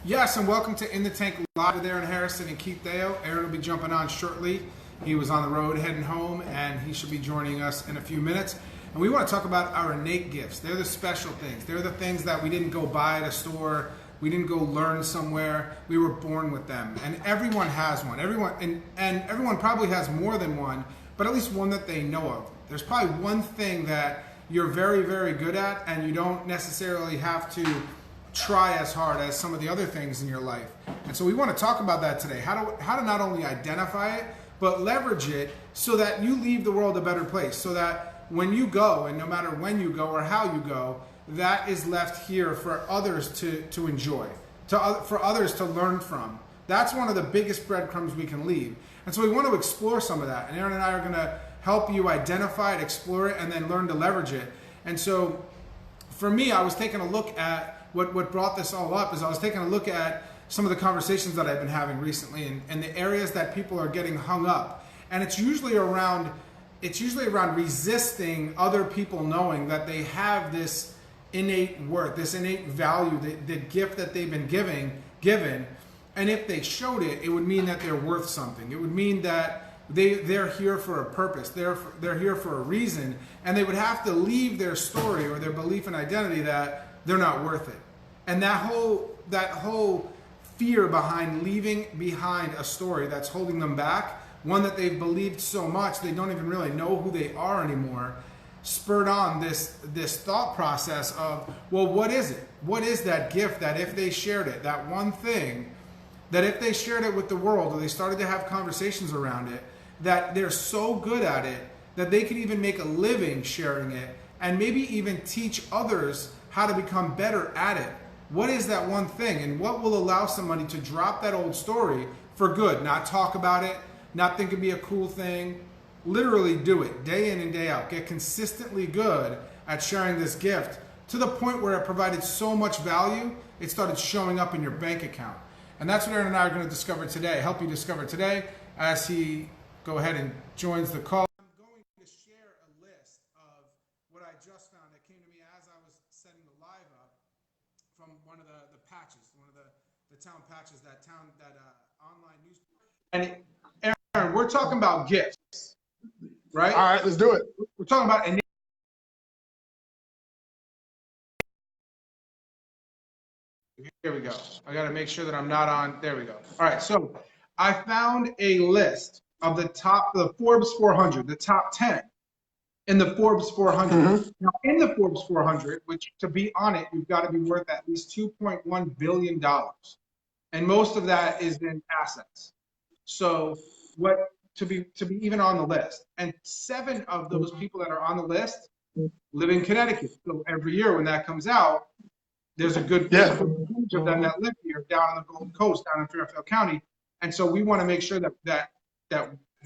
Yes, and welcome to In the Tank Live with Aaron Hairston and Keith Deyo. Aaron will be jumping on shortly. He was on the road heading home, and he should be joining us in a few minutes. And we want to talk about our innate gifts. They're the special things. They're the things that we didn't go buy at a store. We didn't go learn somewhere. We were born with them. And everyone has one. And everyone probably has more than one, but at least one that they know of. There's probably one thing that you're very, very good at, and you don't necessarily have to try as hard as some of the other things in your life. And so we want to talk about that today. How to not only identify it, but leverage it so that you leave the world a better place. So that when you go, and no matter when you go or how you go, that is left here for others to enjoy, for others to learn from. That's one of the biggest breadcrumbs we can leave. And so we want to explore some of that. And Aaron and I are going to help you identify it, explore it, and then learn to leverage it. And so for me, I was taking a look at what brought this all up is I was taking a look at some of the conversations that I've been having recently and the areas that people are getting hung up. And it's usually around resisting other people knowing that they have this innate worth, this innate value, the gift that they've been given. And if they showed it, it would mean that they're worth something. It would mean that they're here for a purpose. They're here for a reason. And they would have to leave their story or their belief and identity that they're not worth it. And that whole fear behind leaving behind a story that's holding them back, one that they've believed so much they don't even really know who they are anymore, spurred on this thought process of, well, what is it? What is that gift that if they shared it, that one thing, that if they shared it with the world or they started to have conversations around it, that they're so good at it that they could even make a living sharing it and maybe even teach others how to become better at it. What is that one thing, and what will allow somebody to drop that old story for good, not talk about it, not think it'd be a cool thing, literally do it day in and day out, get consistently good at sharing this gift to the point where it provided so much value, it started showing up in your bank account. And that's what Aaron and I are going to discover today, help you discover today as he go ahead and joins the call. I'm going to share a list of what I just found that came to me as I was setting the live up from one of the patches, one of the town patches, that online newspaper. And Aaron, we're talking about gifts, right? All right, let's do it. We're talking about innate. Here we go. I got to make sure that I'm not on. There we go. All right. So I found a list of the Forbes 400, the top 10 in the Forbes 400. Mm-hmm. Now, in the Forbes 400, which to be on it, you've got to be worth at least $2.1 billion. And most of that is in assets. So to be even on the list. And 7 of those people that are on the list live in Connecticut. So every year when that comes out, there's a good percentage of them that live here down on the Golden Coast, down in Fairfield County. And so we want to make sure that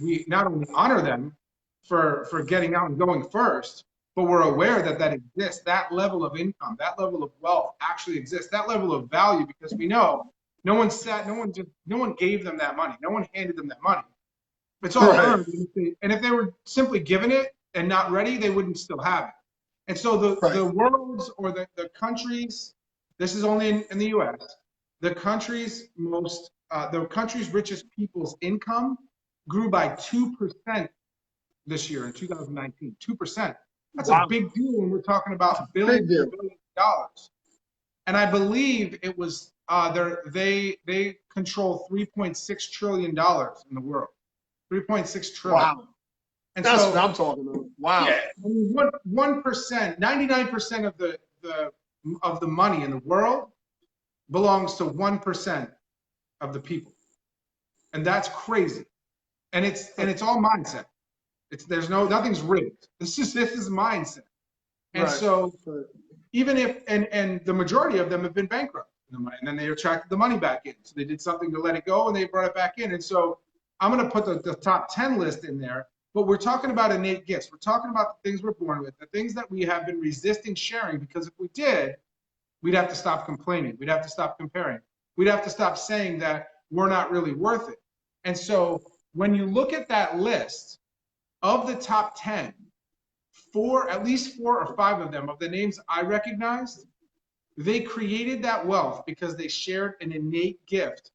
we not only honor them for getting out and going first, but we're aware that exists, that level of income, that level of wealth actually exists, that level of value, because we know no one gave them that money, no one handed them that money. It's all earned. And if they were simply given it and not ready, they wouldn't still have it. And so the world's or the countries, this is only in the U.S., the country's richest people's income grew by 2% this year in 2019. 2%. That's a big deal when we're talking about billions of dollars. And I believe it was they control $3.6 trillion in the world. 3.6 trillion. Wow. And that's what I'm talking about. Wow. Yeah, 1%, 99% of the money in the world belongs to 1% of the people, and that's crazy. And it's all mindset. Nothing's rigged. This is mindset. And so even if and the majority of them have been bankrupt, and then they attracted the money back in. So they did something to let it go, and they brought it back in. And so I'm going to put the top 10 list in there. But we're talking about innate gifts. We're talking about the things we're born with, the things that we have been resisting sharing, because if we did, we'd have to stop complaining. We'd have to stop comparing. We'd have to stop saying that we're not really worth it. And so when you look at that list of the top 10, at least 4 or 5 of them, of the names I recognized, They created that wealth because they shared an innate gift,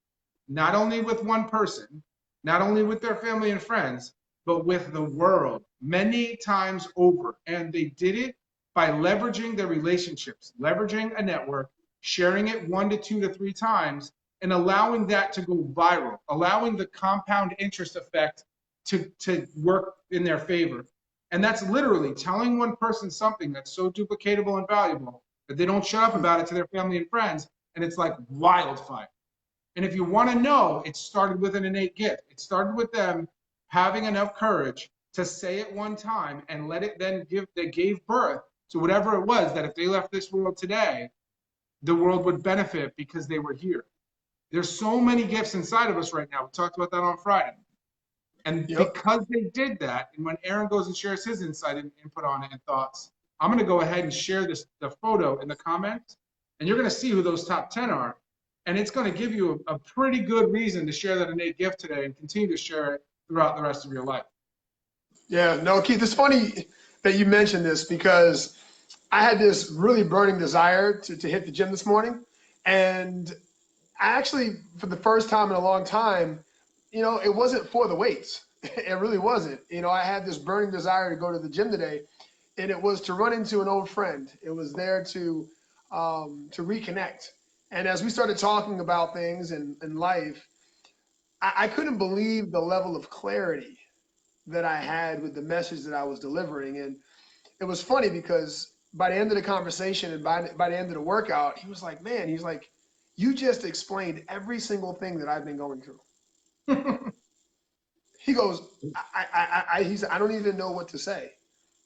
not only with one person, not only with their family and friends, but with the world many times over. And they did it by leveraging their relationships, leveraging a network, sharing it 1 to 2 to 3 times, and allowing that to go viral, allowing the compound interest effect to work in their favor. And that's literally telling one person something that's so duplicatable and valuable that they don't shut up about it to their family and friends, and it's like wildfire. And if you want to know, it started with an innate gift. It started with them having enough courage to say it one time and let it then give, they gave birth to whatever it was that if they left this world today, the world would benefit because they were here. There's so many gifts inside of us right now. We talked about that on Friday. And because they did that, and when Aaron goes and shares his insight and input on it and thoughts, I'm going to go ahead and share the photo in the comments, and you're going to see who those top 10 are. And it's going to give you a pretty good reason to share that innate gift today and continue to share it throughout the rest of your life. Yeah, no, Keith, it's funny that you mentioned this because I had this really burning desire to hit the gym this morning. And I actually, for the first time in a long time, it wasn't for the weights. It really wasn't. I had this burning desire to go to the gym today, and it was to run into an old friend. It was there to reconnect. And as we started talking about things in life, I couldn't believe the level of clarity that I had with the message that I was delivering. And it was funny because by the end of the conversation and by the end of the workout, he was like, man, he's like, you just explained every single thing that I've been going through. He goes, he said, I don't even know what to say.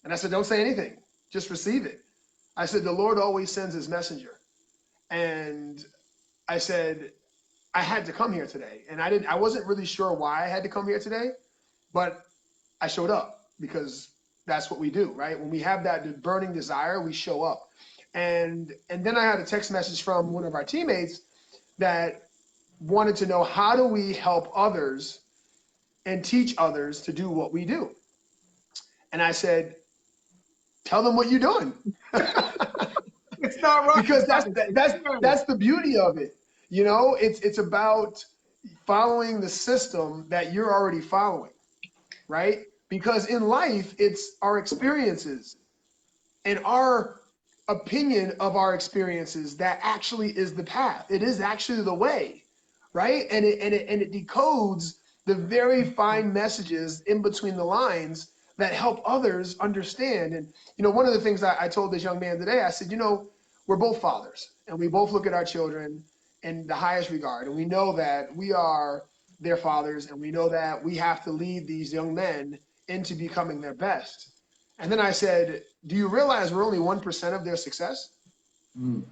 And I said, don't say anything, just receive it. I said, the Lord always sends his messenger. And I said, I had to come here today. And I wasn't really sure why I had to come here today, but I showed up because that's what we do, right? When we have that burning desire, we show up. And then I had a text message from one of our teammates that wanted to know, how do we help others and teach others to do what we do? And I said, tell them what you're doing. It's not right. Because that's the beauty of it. It's about following the system that you're already following, right? Because in life, it's our experiences and our opinion of our experiences that actually is the path. It is actually the way, right? And it decodes the very fine messages in between the lines that help others understand. And one of the things I told this young man today, I said, we're both fathers, and we both look at our children in the highest regard, and we know that we are their fathers, and we know that we have to lead these young men into becoming their best. And then I said, do you realize we're only 1% of their success? The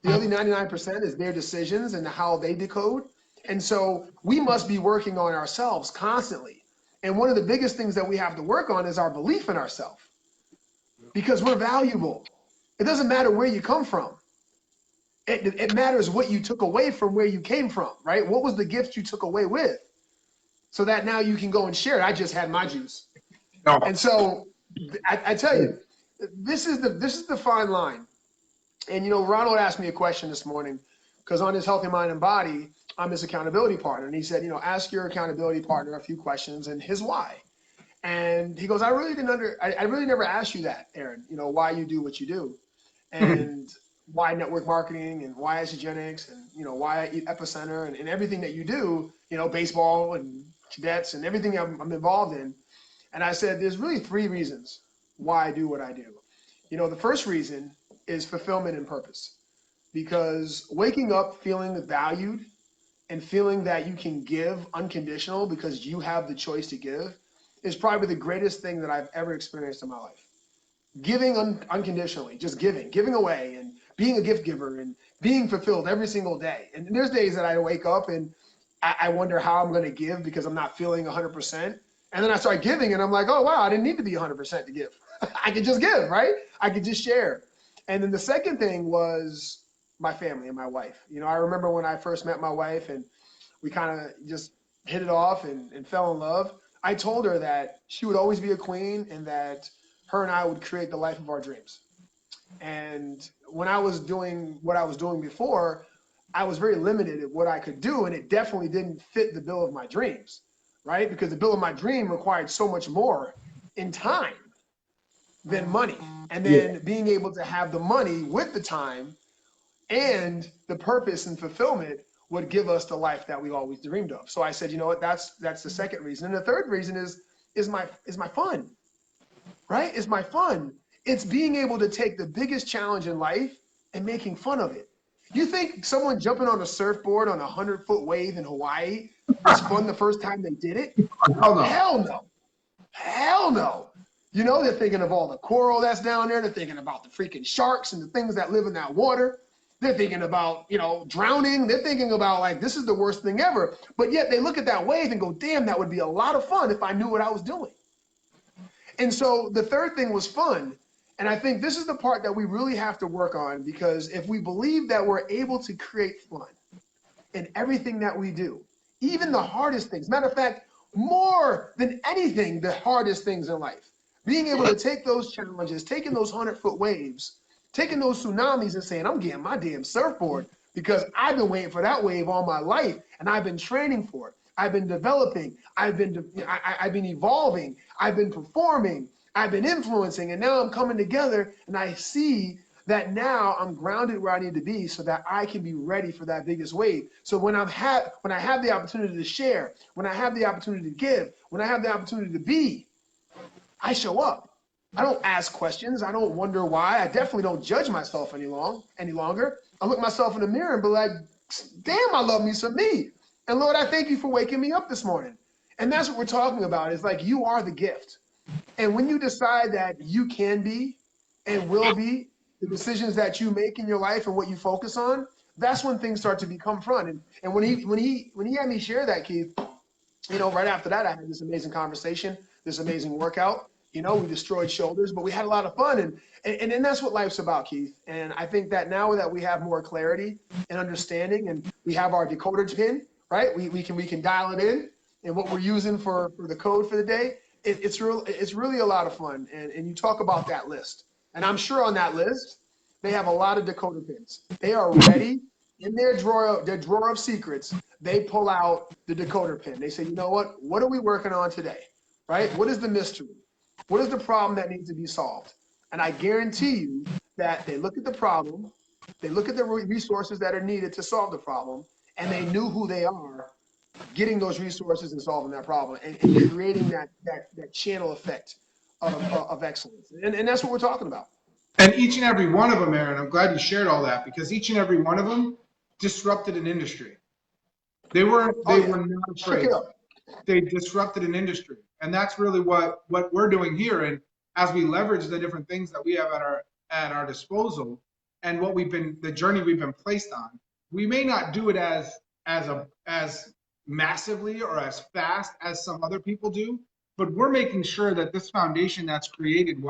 other 99% is their decisions and how they decode. And so we must be working on ourselves constantly. And one of the biggest things that we have to work on is our belief in ourselves, because we're valuable. It doesn't matter where you come from. It matters what you took away from where you came from, right? What was the gift you took away with? So that now you can go and share it. I just had my juice. No. And so I tell you, this is the fine line. And Ronald asked me a question this morning, because on his Healthy Mind and Body, I'm his accountability partner. And he said, ask your accountability partner a few questions and his why. And he goes, I really never asked you that, Aaron, why you do what you do. And why network marketing, and why Isogenics, and why I eat Epicenter, and everything that you do, baseball and cadets and everything I'm involved in. And I said, there's really 3 reasons why I do what I do. The first reason is fulfillment and purpose, because waking up feeling valued and feeling that you can give unconditional because you have the choice to give is probably the greatest thing that I've ever experienced in my life. Giving unconditionally, just giving away, and being a gift giver, and being fulfilled every single day. And there's days that I wake up and I wonder how I'm going to give because I'm not feeling 100%. And then I start giving and I'm like, oh, wow, I didn't need to be 100% to give. I could just give, right? I could just share. And then the second thing was my family and my wife. I remember when I first met my wife and we kind of just hit it off and fell in love. I told her that she would always be a queen and that her and I would create the life of our dreams. And when I was doing what I was doing before, I was very limited at what I could do, and it definitely didn't fit the bill of my dreams, right? Because the bill of my dream required so much more in time than money. And Yeah. then being able to have the money with the time and the purpose and fulfillment would give us the life that we always dreamed of. So I said, you know what, that's the second reason. And the third reason is my fun, right? It's my fun. It's being able to take the biggest challenge in life and making fun of it. You think someone jumping on a surfboard on a 100-foot wave in Hawaii was fun the first time they did it? Hell no. Hell no. Hell no. You know, they're thinking of all the coral that's down there. They're thinking about the freaking sharks and the things that live in that water. They're thinking about, you know, drowning. They're thinking about, like, this is the worst thing ever. But yet they look at that wave and go, damn, that would be a lot of fun if I knew what I was doing. And so the third thing was fun. And I think this is the part that we really have to work on, because if we believe that we're able to create fun in everything that we do, even the hardest things, matter of fact, more than anything, the hardest things in life, being able to take those challenges, taking those 100-foot waves, taking those tsunamis and saying, I'm getting my damn surfboard because I've been waiting for that wave all my life and I've been training for it. I've been developing, I've been evolving, I've been performing, I've been influencing, and now I'm coming together and I see that now I'm grounded where I need to be so that I can be ready for that biggest wave. So when I have the opportunity to share, when I have the opportunity to give, when I have the opportunity to be, I show up. I don't ask questions. I don't wonder why. I definitely don't judge myself any longer. I look myself in the mirror and be like, damn, I love me some me. And Lord, I thank you for waking me up this morning. And that's what we're talking about. It's like you are the gift. And when you decide that you can be and will be the decisions that you make in your life and what you focus on, that's when things start to become fun. And when he had me share that, Keith, you know, right after that, I had this amazing conversation, this amazing workout. You know, we destroyed shoulders, but we had a lot of fun. And that's what life's about, Keith. And I think that now that we have more clarity and understanding and we have our decoder pin, right? We can dial it in, and what we're using for the code for the day, it's really a lot of fun. And you talk about that list. And I'm sure on that list, they have a lot of decoder pins. They are ready in their drawer of secrets. They pull out the decoder pin. They say, you know what are we working on today, right? What is the mystery? What is the problem that needs to be solved? And I guarantee you that they look at the problem, they look at the resources that are needed to solve the problem, and they knew who they are getting those resources and solving that problem and creating that channel effect of excellence. And that's what we're talking about. And each and every one of them, Aaron, I'm glad you shared all that, because each and every one of them disrupted an industry. They were not afraid. They disrupted an industry. And that's really what we're doing here. And as we leverage the different things that we have at our disposal and the journey we've been placed on, we may not do it as massively or as fast as some other people do, but we're making sure that this foundation that's created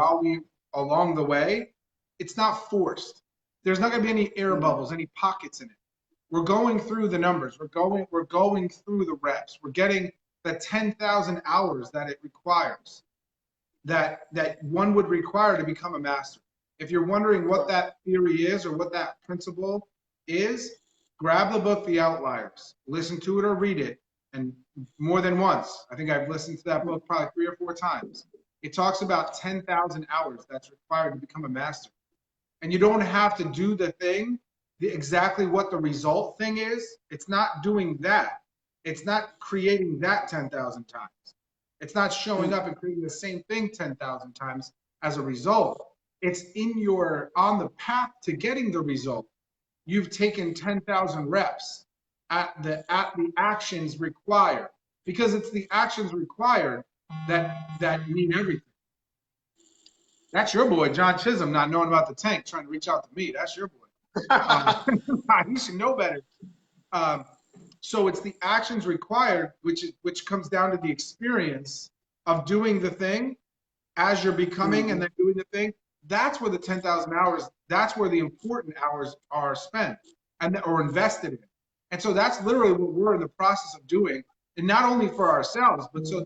along the way, it's not forced. There's not going to be any air bubbles, any pockets in it. We're going through the numbers. We're going through the reps. We're getting the 10,000 hours that it requires, that one would require to become a master. If you're wondering what that theory is or what that principle is, grab the book, The Outliers, listen to it or read it, and more than once. I think I've listened to that book probably 3 or 4 times. It talks about 10,000 hours that's required to become a master. And you don't have to do the thing, exactly what the result thing is. It's not doing that. It's not creating that 10,000 times. It's not showing up and creating the same thing 10,000 times as a result. It's on the path to getting the result. You've taken 10,000 reps at the actions required, because it's the actions required that mean everything. That's your boy, John Chisholm, not knowing about the tank, trying to reach out to me. That's your boy. You should know better. So it's the actions required, which comes down to the experience of doing the thing as you're becoming and then doing the thing. That's where the 10,000 hours, that's where the important hours are spent or invested in. And so that's literally what we're in the process of doing, and not only for ourselves, but so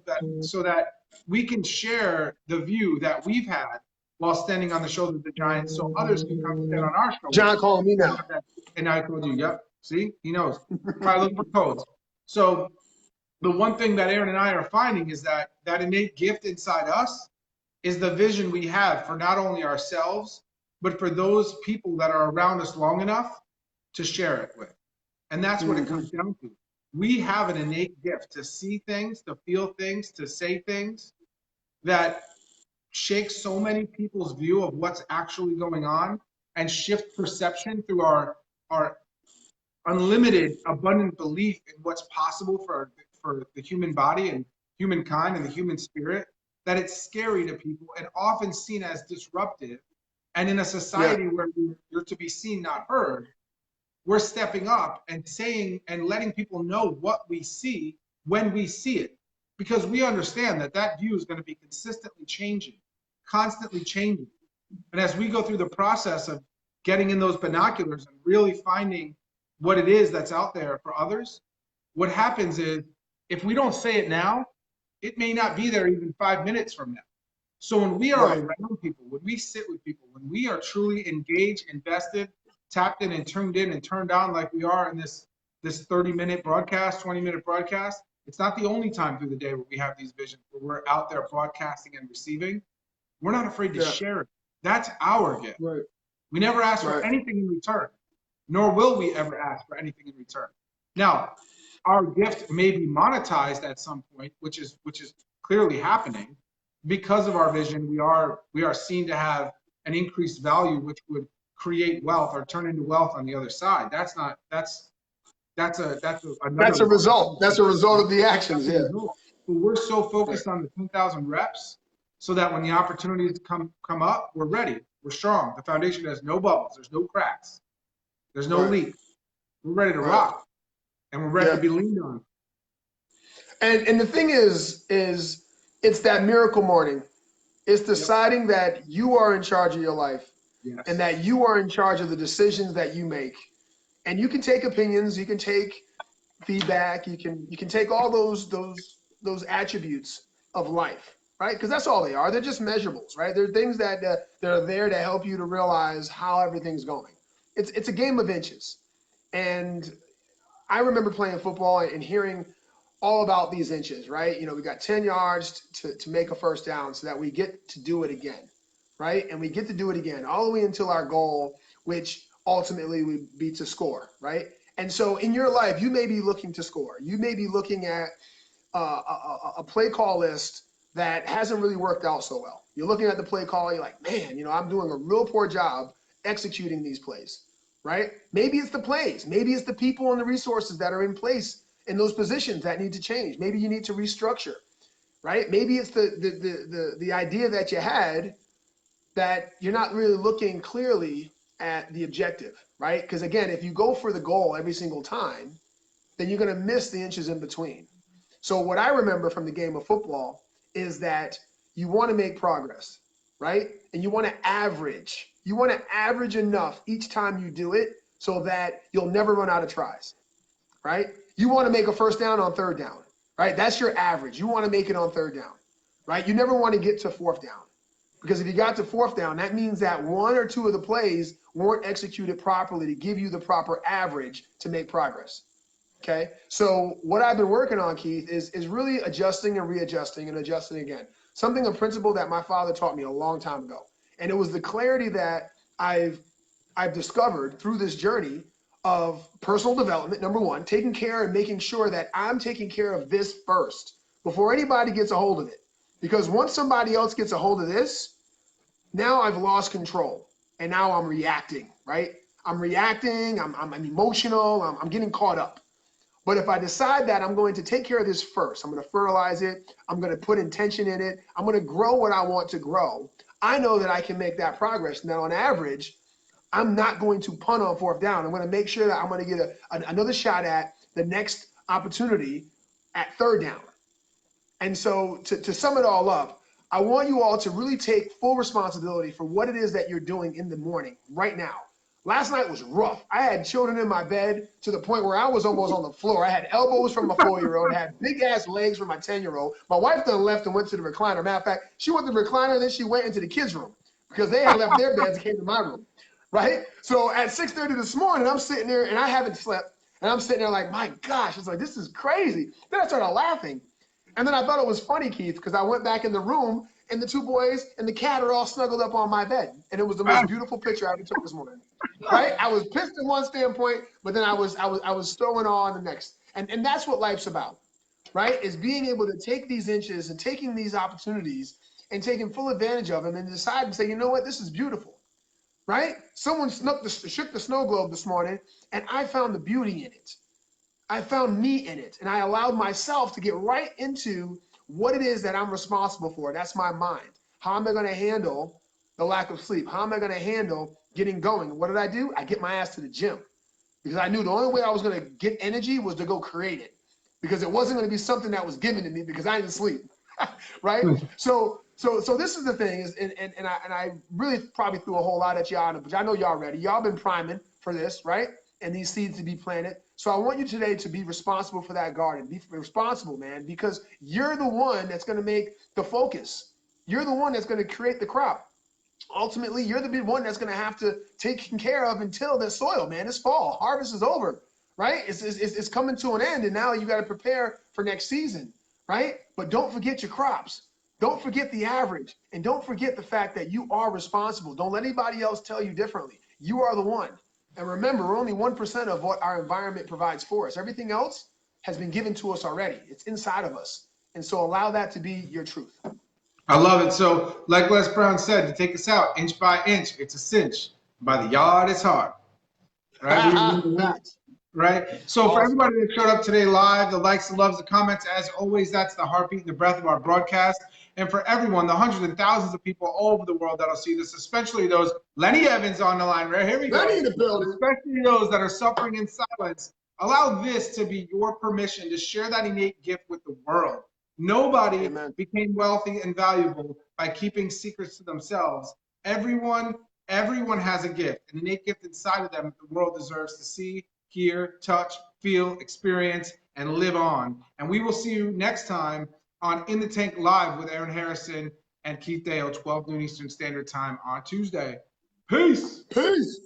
that we can share the view that we've had while standing on the shoulders of the giants so others can come stand on our shoulders. John calling me now. And I told you, yep, see, he knows. Probably looking for codes. So the one thing that Aaron and I are finding is that that innate gift inside us is the vision we have for not only ourselves, but for those people that are around us long enough to share it with. And that's what it comes down to. We have an innate gift to see things, to feel things, to say things that shake so many people's view of what's actually going on and shift perception through our unlimited, abundant belief in what's possible for the human body and humankind and the human spirit, that it's scary to people and often seen as disruptive. And in a society where you're to be seen, not heard, we're stepping up and saying and letting people know what we see when we see it. Because we understand that that view is going to be consistently changing, constantly changing. And as we go through the process of getting in those binoculars and really finding what it is that's out there for others, what happens is if we don't say it now, it may not be there even 5 minutes from now. So when we are around people, when we sit with people, when we are truly engaged, invested, tapped in and tuned in and turned on like we are in this 30-minute broadcast, 20-minute broadcast, it's not the only time through the day where we have these visions, where we're out there broadcasting and receiving. We're not afraid to share it. That's our gift. Right. We never ask for anything in return, nor will we ever ask for anything in return. Now, our gift may be monetized at some point, which is clearly happening. Because of our vision, we are seen to have an increased value, which would create wealth or turn into wealth on the other side. That's a result. That's a result of the actions. Yeah. But we're so focused on the 10,000 reps, so that when the opportunities come up, we're ready. We're strong. The foundation has no bubbles. There's no cracks. There's no leak. We're ready to rock, and we're ready to be leaned on. And the thing is it's that miracle morning. It's deciding that you are in charge of your life, and that you are in charge of the decisions that you make. And you can take opinions, you can take feedback, you can take all those attributes of life, right? Because that's all they are. They're just measurables, right? They're things that are there to help you to realize how everything's going. It's a game of inches. And I remember playing football and hearing all about these inches, right? You know, we got 10 yards to make a first down so that we get to do it again, right? And we get to do it again all the way until our goal, which ultimately would be to score, right? And so in your life, you may be looking to score. You may be looking at a play call list that hasn't really worked out so well. You're looking at the play call, you're like, man, you know, I'm doing a real poor job executing these plays, right? Maybe it's the plays. Maybe it's the people and the resources that are in place in those positions that need to change. Maybe you need to restructure, right? Maybe it's the idea that you had that you're not really looking clearly at the objective, right? Because again, if you go for the goal every single time, then you're going to miss the inches in between. So what I remember from the game of football is that you want to make progress, right? And you want to average. You want to average enough each time you do it so that you'll never run out of tries, right? You want to make a first down on third down, right? That's your average. You want to make it on third down, right? You never want to get to fourth down, because if you got to fourth down, that means that one or two of the plays weren't executed properly to give you the proper average to make progress, okay? So what I've been working on, Keith, is really adjusting and readjusting and adjusting again. A principle that my father taught me a long time ago. And it was the clarity that I've discovered through this journey of personal development, number one, taking care and making sure that I'm taking care of this first before anybody gets a hold of it. Because once somebody else gets a hold of this, now I've lost control. And now I'm reacting, right? I'm reacting, I'm emotional, I'm getting caught up. But if I decide that I'm going to take care of this first, I'm going to fertilize it, I'm going to put intention in it, I'm going to grow what I want to grow, I know that I can make that progress. Now, on average, I'm not going to punt on fourth down. I'm going to make sure that I'm going to get another shot at the next opportunity at third down. And so to sum it all up, I want you all to really take full responsibility for what it is that you're doing in the morning right now. Last night was rough. I had children in my bed to the point where I was almost on the floor. I had elbows from my 4-year-old. I had big-ass legs from my 10-year-old. My wife done left and went to the recliner. Matter of fact, she went to the recliner, then she went into the kids' room because they had left their beds and came to my room, right? So at 6:30 this morning, I'm sitting there and I haven't slept, and I'm sitting there like, my gosh, it's like, this is crazy. Then I started laughing. And then I thought it was funny, Keith, because I went back in the room and the two boys and the cat are all snuggled up on my bed. And it was the most beautiful picture I ever took this morning. Right? I was pissed in one standpoint, but then I was throwing on the next. And that's what life's about, right? Is being able to take these inches and taking these opportunities and taking full advantage of them and decide and say, you know what, this is beautiful. Right? Someone shook the snow globe this morning, and I found the beauty in it. I found me in it, and I allowed myself to get right into what it is that I'm responsible for. That's my mind. How am I going to handle the lack of sleep? How am I going to handle getting going? What did I do? I get my ass to the gym because I knew the only way I was going to get energy was to go create it, because it wasn't going to be something that was given to me because I didn't sleep. Right? So this is the thing, is and I really probably threw a whole lot at y'all, but I know y'all ready. Y'all been priming for this, right? And these seeds to be planted. So I want you today to be responsible for that garden. Be responsible, man, because you're the one that's going to make the focus. You're the one that's going to create the crop. Ultimately, you're the one that's going to have to take care of until the soil, man. It's fall. Harvest is over, right? It's coming to an end, and now you got to prepare for next season, right? But don't forget your crops. Don't forget the average, and don't forget the fact that you are responsible. Don't let anybody else tell you differently. You are the one. And remember, we're only 1% of what our environment provides for us. Everything else has been given to us already. It's inside of us. And so allow that to be your truth. I love it. So, like Les Brown said, to take us out inch by inch, it's a cinch. By the yard, it's hard. Right? Right? So, for everybody that showed up today live, the likes, the loves, the comments, as always, that's the heartbeat and the breath of our broadcast. And for everyone, the hundreds and thousands of people all over the world that'll see this, especially those, Lenny Evans on the line, right? Here we go. Lenny in the building. Especially those that are suffering in silence. Allow this to be your permission to share that innate gift with the world. Nobody became wealthy and valuable by keeping secrets to themselves. Everyone has a gift, an innate gift inside of them that the world deserves to see, hear, touch, feel, experience, and live on. And we will see you next time on In the Tank Live with Aaron Hairston and Keith Deyo, 12 noon Eastern Standard Time on Tuesday. Peace. Peace.